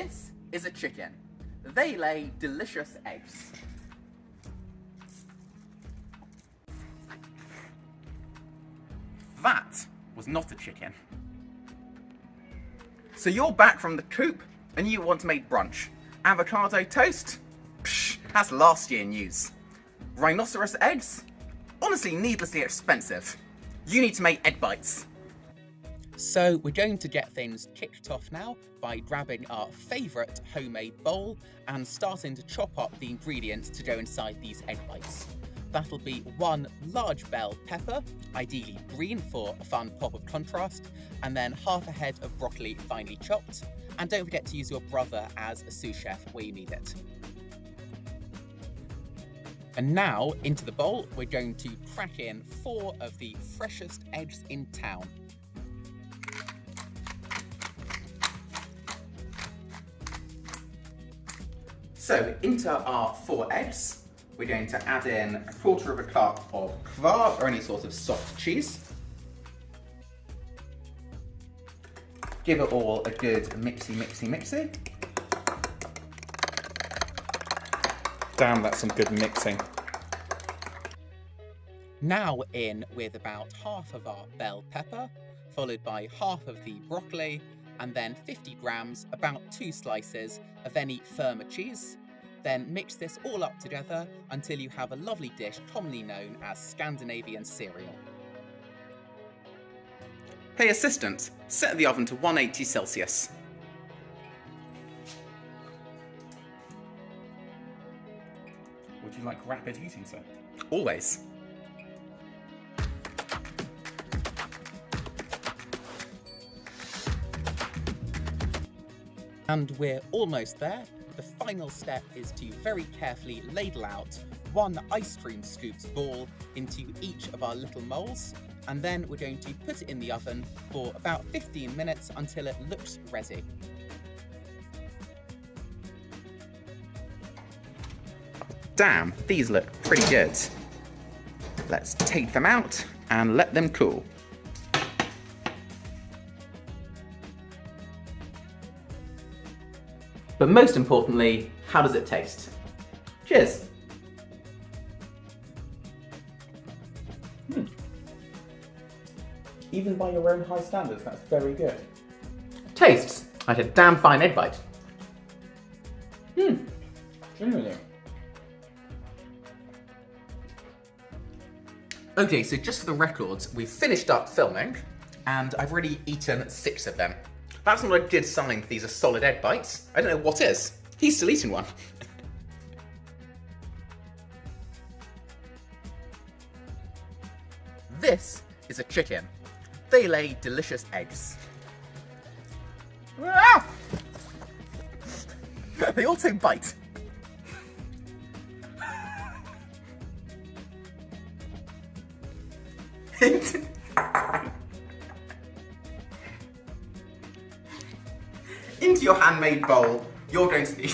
This is a chicken. They lay delicious eggs. That was not a chicken. So you're back from the coop and you want to make brunch. Avocado toast? Psh, that's last year news. Rhinoceros eggs? Honestly, needlessly expensive. You need to make egg bites. So we're going to get things kicked off now by grabbing our favourite homemade bowl and starting to chop up the ingredients to go inside these egg bites. That'll be 1 large bell pepper, ideally green for a fun pop of contrast, and then half a head of broccoli finely chopped. And don't forget to use your brother as a sous chef where you need it. And now, into the bowl, we're going to crack in 4 of the freshest eggs in town. So, into our 4 eggs, we're going to add in 1/4 cup of quark or any sort of soft cheese. Give it all a good mixy. Damn, that's some good mixing. Now in with about half of our bell pepper, followed by half of the broccoli, and then 50 grams, about 2 slices, of any firmer cheese. Then mix this all up together until you have a lovely dish commonly known as Scandinavian cereal. Hey assistant, set the oven to 180 Celsius. Would you like rapid heating, sir? Always. And we're almost there. The final step is to very carefully ladle out 1 ice cream scoops ball into each of our little moulds, and then we're going to put it in the oven for about 15 minutes until it looks ready. Damn, these look pretty good. Let's take them out and let them cool. But most importantly, how does it taste? Cheers! Even by your own high standards, that's very good. Tastes like a damn fine egg bite. Genuinely. Okay, so just for the records, we've finished up filming, and I've already eaten 6 of them. That's not a good sign these are solid egg bites. I don't know what is. He's still eating one. This is a chicken. They lay delicious eggs. Ah! They also bite. Into your handmade bowl, you're going to need